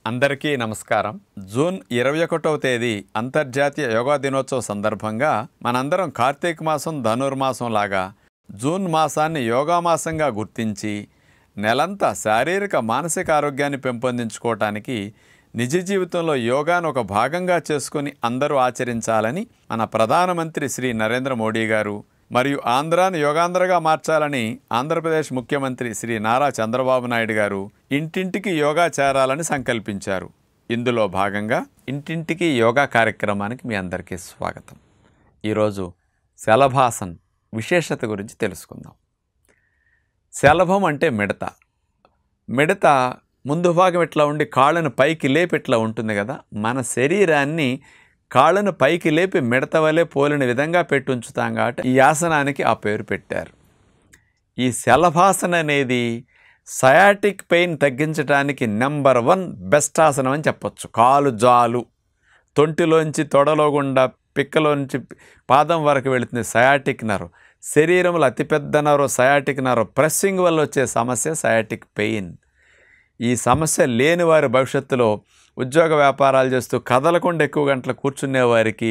అందరికీ నమస్కారం. జూన్ 21వ తేదీ అంతర్జాతీయ యోగా దినోత్సవ సందర్భంగా మనందరం కార్తీక మాసం ధనుర్మాసం లాగా జూన్ మాసాన్ని యోగా మాసంగా గుర్తించి నెలంతా శారీరక మానసిక ఆరోగ్యాన్ని పెంపొందించుకోవటానికి నిజ జీవితంలో యోగాను ఒక భాగంగా చేసుకుని అందరూ ఆచరించాలని మన ప్రధానమంత్రి శ్రీ నరేంద్ర మోడీ గారు మరియు ఆంధ్రాను యోగాంధ్రగా మార్చాలని ఆంధ్రప్రదేశ్ ముఖ్యమంత్రి శ్రీ నారా చంద్రబాబు నాయుడు గారు ఇంటింటికి యోగా చేరాలని సంకల్పించారు. ఇందులో భాగంగా ఇంటింటికి యోగా కార్యక్రమానికి మీ అందరికీ స్వాగతం. ఈరోజు శలభాసన్ విశేషత గురించి తెలుసుకుందాం. శలభం అంటే మిడత. మిడత ముందు భాగం ఇట్లా ఉండి కాళ్ళను పైకి లేపి ఇట్లా ఉంటుంది కదా. మన శరీరాన్ని కాళ్ళను పైకి లేపి మిడత వలె పోలిన విధంగా పెట్టి ఉంచుతాం కాబట్టి ఈ ఆసనానికి ఆ పేరు పెట్టారు. ఈ శలభాసన అనేది సయాటిక్ పెయిన్ తగ్గించడానికి నెంబర్ 1 బెస్ట్ ఆసనం అని చెప్పొచ్చు. కాలు జాలు తొంటిలోంచి తొడలో గుండా పిక్కలోంచి పాదం వరకు వెళుతుంది సయాటిక్ నర్వ్. శరీరంలో అతిపెద్ద నర్వ్ సయాటిక్ నర్వ్. ప్రెస్సింగ్ వల్ల వచ్చే సమస్య సయాటిక్ పెయిన్. ఈ సమస్య లేని వారి భవిష్యత్తులో ఉద్యోగ వ్యాపారాలు చేస్తూ కదలకుండా ఎక్కువ గంటలు కూర్చునే వారికి,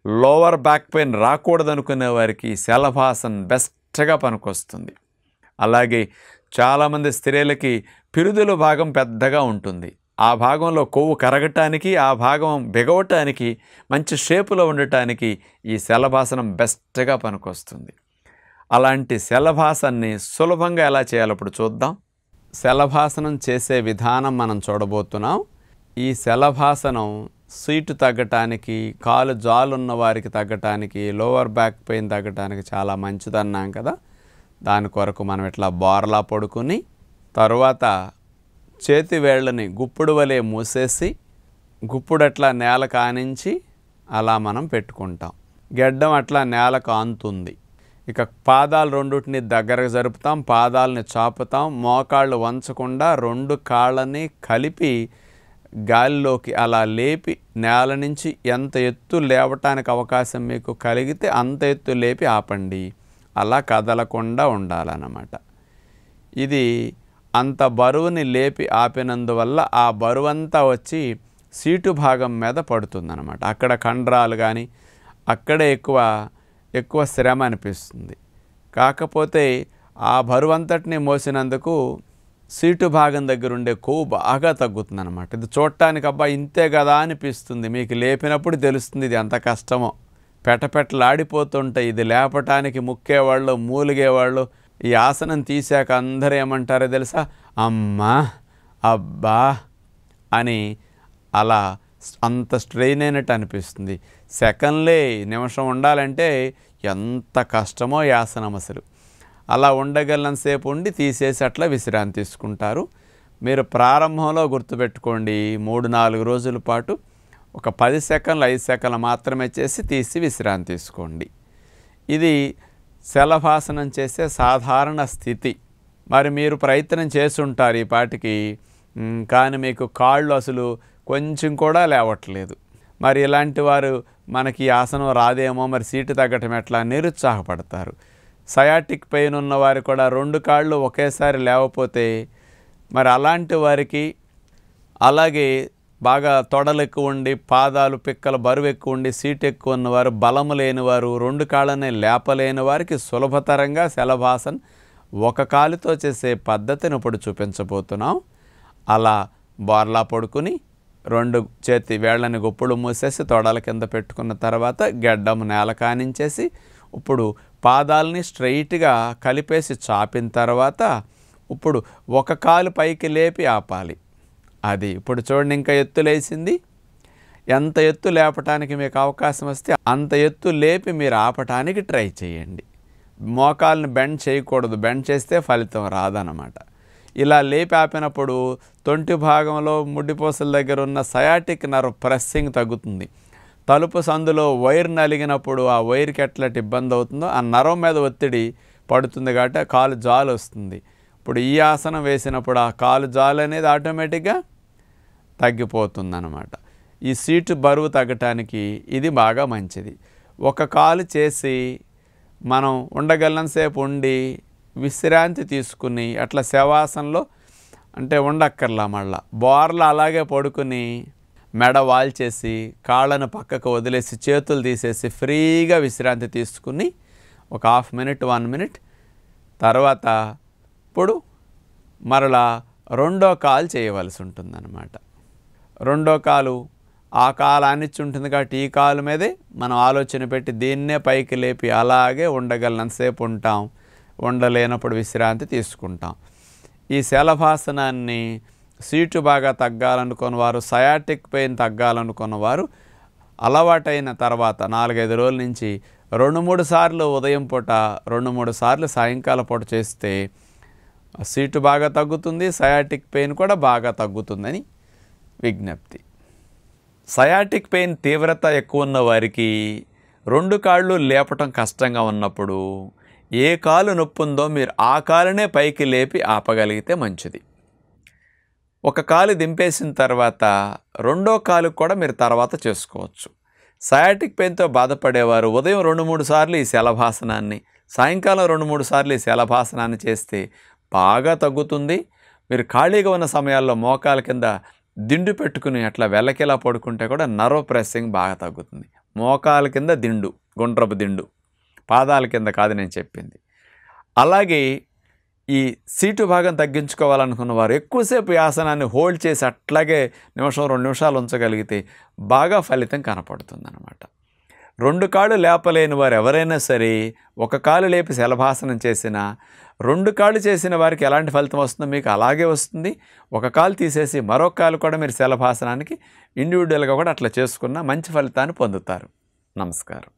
లోవర్ బ్యాక్ పెయిన్ రాకూడదనుకునే వారికి శలభాసన్ బెస్ట్గా పనికొస్తుంది. అలాగే చాలామంది స్త్రీలకి పిరుదుల భాగం పెద్దగా ఉంటుంది. ఆ భాగంలో కొవ్వు కరగటానికి, ఆ భాగం బిగవటానికి, మంచి షేపులో ఉండటానికి ఈ శలభాసనం బెస్ట్గా పనికొస్తుంది. అలాంటి శలభాసన్ని సులభంగా ఎలా చేయాలో ఇప్పుడు చూద్దాం. శలభాసనం చేసే విధానం మనం చూడబోతున్నాం. ఈ శలభాసనం సీటు తగ్గటానికి, కాలు జాలున్న వారికి తగ్గటానికి, లోవర్ బ్యాక్ పెయిన్ తగ్గటానికి చాలా మంచిదన్నాం కదా. దాని కొరకు మనం ఇట్లా బోర్లా పడుకుని తరువాత చేతి వేళ్ళని గుప్పుడు వలె మూసేసి గుప్పుడు అట్లా నేల కానించి అలా మనం పెట్టుకుంటాం. గెడ్డం అట్లా నేలకు ఆనుతుంది. ఇక పాదాలు రెండుటిని దగ్గరకు జరుపుతాం, పాదాలని చాపుతాం, మోకాళ్ళు వంచకుండా 2 కాళ్ళని కలిపి గాలిలోకి అలా లేపి నేల నుంచి ఎంత ఎత్తు లేవటానికి అవకాశం మీకు కలిగితే అంత ఎత్తు లేపి ఆపండి. అలా కదలకుండా ఉండాలన్నమాట. ఇది అంత బరువుని లేపి ఆపినందువల్ల ఆ బరువంతా వచ్చి సీటు భాగం మీద పడుతుందన్నమాట. అక్కడ కండరాలు కానీ అక్కడే ఎక్కువ శ్రమ అనిపిస్తుంది. కాకపోతే ఆ బరువంతటిని మోసినందుకు సీటు భాగం దగ్గర ఉండే కొవ్వు బాగా తగ్గుతుంది అనమాట. ఇది చూడటానికి అబ్బా ఇంతే కదా అనిపిస్తుంది. మీకు లేపినప్పుడు తెలుస్తుంది ఇది ఎంత కష్టమో. పెటపెటలాడిపోతుంటాయి. ఇది లేపటానికి ముక్కేవాళ్ళు, మూలిగేవాళ్ళు ఈ ఆసనం తీసాక అందరూ ఏమంటారో తెలుసా? అమ్మా అబ్బా అని అలా అంత స్ట్రెయిన్ అయినట్టు అనిపిస్తుంది. సెకండ్లే నిమిషం ఉండాలంటే ఎంత కష్టమో ఈ ఆసనం అసలు. అలా ఉండగలనంతసేపు ఉండి తీసేసి అట్లా విశ్రాంతి తీసుకుంటారు. మీరు ప్రారంభంలో గుర్తుపెట్టుకోండి, 3-4 రోజుల పాటు ఒక 10 సెకండ్లు 5 సెకండ్లు మాత్రమే చేసి తీసి విశ్రాంతి తీసుకోండి. ఇది శలభాసనం చేసే సాధారణ స్థితి. మరి మీరు ప్రయత్నం చేసి ఉంటారు ఈ పాటికి, కానీ మీకు కాళ్ళు అసలు కొంచెం కూడా లేవట్లేదు. మరి ఇలాంటి వారు మనకి ఆసనం రాదేమో, మరి సీటు తగ్గటం ఎట్లా నిరుత్సాహపడతారు. సయాటిక్ పెయిన్ ఉన్నవారు కూడా 2 కాళ్ళు ఒకేసారి లేవపోతే మరి అలాంటి వారికి, అలాగే బాగా తొడలు ఎక్కువ ఉండి పాదాలు పిక్కల బరువు ఎక్కువ ఉండి సీటు ఎక్కువ ఉన్నవారు, బలము లేనివారు, 2 కాళ్ళనే లేపలేని వారికి సులభతరంగా శలభాసన్ ఒక కాలుతో చేసే పద్ధతిని ఇప్పుడు చూపించబోతున్నాం. అలా బోర్లా పడుకుని 2 చేతి వేళ్ళని గుప్పుడు మూసేసి తొడల కింద పెట్టుకున్న తర్వాత గెడ్డము నేల కానించేసి ఇప్పుడు పాదాలని స్ట్రైట్గా కలిపేసి చాపిన తర్వాత ఇప్పుడు ఒక కాలు పైకి లేపి ఆపాలి. అది ఇప్పుడు చూడండి, ఇంకా ఎత్తు లేచింది. ఎంత ఎత్తు లేపటానికి మీకు అవకాశం వస్తే అంత ఎత్తు లేపి మీరు ఆపటానికి ట్రై చేయండి. మోకాళ్ళని బెండ్ చేయకూడదు. బెండ్ చేస్తే ఫలితం రాదన్నమాట. ఇలా లేపి ఆపినప్పుడు తొంటి భాగంలో ముడ్డిపోసల దగ్గర ఉన్న సయాటిక్ నర్వ్ ప్రెస్సింగ్ తగ్గుతుంది. తలుపు సందులో వైర్ నలిగినప్పుడు ఆ వైర్కి ఎట్లటి ఇబ్బంది అవుతుందో ఆ నర్వ్ మీద ఒత్తిడి పడుతుంది కాబట్టి కాలు జాలు వస్తుంది. ఇప్పుడు ఈ ఆసనం వేసినప్పుడు ఆ కాలు జాలు అనేది ఆటోమేటిక్గా తగ్గిపోతుందన్నమాట. ఈ సీటు బరువు తగ్గటానికి ఇది బాగా మంచిది. ఒక కాలు చేసి మనం ఉండగలనంతసేపు ఉండి విశ్రాంతి తీసుకుని అట్లా శవాసనలో అంటే ఉండక్కర్లా మళ్ళా బోర్లా అలాగే పడుకుని మెడ వాల్చేసి కాళ్ళను పక్కకు వదిలేసి చేతులు తీసేసి ఫ్రీగా విశ్రాంతి తీసుకుని ఒక 1/2 మినిట్ 1 మినిట్ తర్వాత ఇప్పుడు మరలా రెండో కాలు చేయవలసి ఉంటుందన్నమాట. రెండో కాలు ఆ కాలు ఆనిచ్చి ఉంటుంది కాబట్టి ఈ కాలు మీదే మనం ఆలోచన పెట్టి దీన్నే పైకి లేపి అలాగే ఉండగలనంతసేపు ఉంటాం. ఉండలేనప్పుడు విశ్రాంతి తీసుకుంటాం. ఈ శలభాసనాన్ని సీటు బాగా తగ్గాలనుకున్నవారు, సయాటిక్ పెయిన్ తగ్గాలనుకున్నవారు అలవాటైన తర్వాత 4-5 రోజుల నుంచి 2-3 సార్లు ఉదయం పూట 2-3 సార్లు సాయంకాలం పూట చేస్తే సీటు బాగా తగ్గుతుంది, సయాటిక్ పెయిన్ కూడా బాగా తగ్గుతుందని విజ్ఞప్తి. సయాటిక్ పెయిన్ తీవ్రత ఎక్కువ ఉన్న వారికి 2 కాళ్ళు లేపటం కష్టంగా ఉన్నప్పుడు ఏ కాలు నొప్పి ఉందో మీరు ఆ కాలునే పైకి లేపి ఆపగలిగితే మంచిది. ఒక కాలు దింపేసిన తర్వాత రెండో కాలు కూడా మీరు తర్వాత చేసుకోవచ్చు. సయాటిక్ పెయిన్తో బాధపడేవారు ఉదయం 2-3 సార్లు ఈ శలభాసనాన్ని, సాయంకాలం 2-3 సార్లు ఈ శలభాసనాన్ని చేస్తే బాగా తగ్గుతుంది. మీరు ఖాళీగా ఉన్న సమయాల్లో మోకాల కింద దిండు పెట్టుకుని అట్లా వెల్లకిలా పడుకుంటే కూడా నర్వ్ ప్రెస్సింగ్ బాగా తగ్గుతుంది. మోకాల కింద దిండు, గుండ్రపు దిండు, పాదాల కింద కాదు నేను చెప్పింది. అలాగే ఈ సీటు భాగం తగ్గించుకోవాలనుకున్న వారు ఎక్కువసేపు ఈ ఆసనాన్ని హోల్డ్ చేసి అట్లాగే 1-2 నిమిషాలు ఉంచగలిగితే బాగా ఫలితం కనపడుతుందన్నమాట. 2 కాళ్ళు లేపలేని వారు ఎవరైనా సరే ఒక కాలు లేపి శలభాసనం చేసినా 2 కాళ్ళు చేసిన వారికి ఎలాంటి ఫలితం వస్తుందో మీకు అలాగే వస్తుంది. ఒక కాలు తీసేసి మరొక కాలు కూడా మీరు శలభాసనానికి ఇండివిజువల్గా కూడా అట్లా చేసుకున్న మంచి ఫలితాన్ని పొందుతారు. నమస్కారం.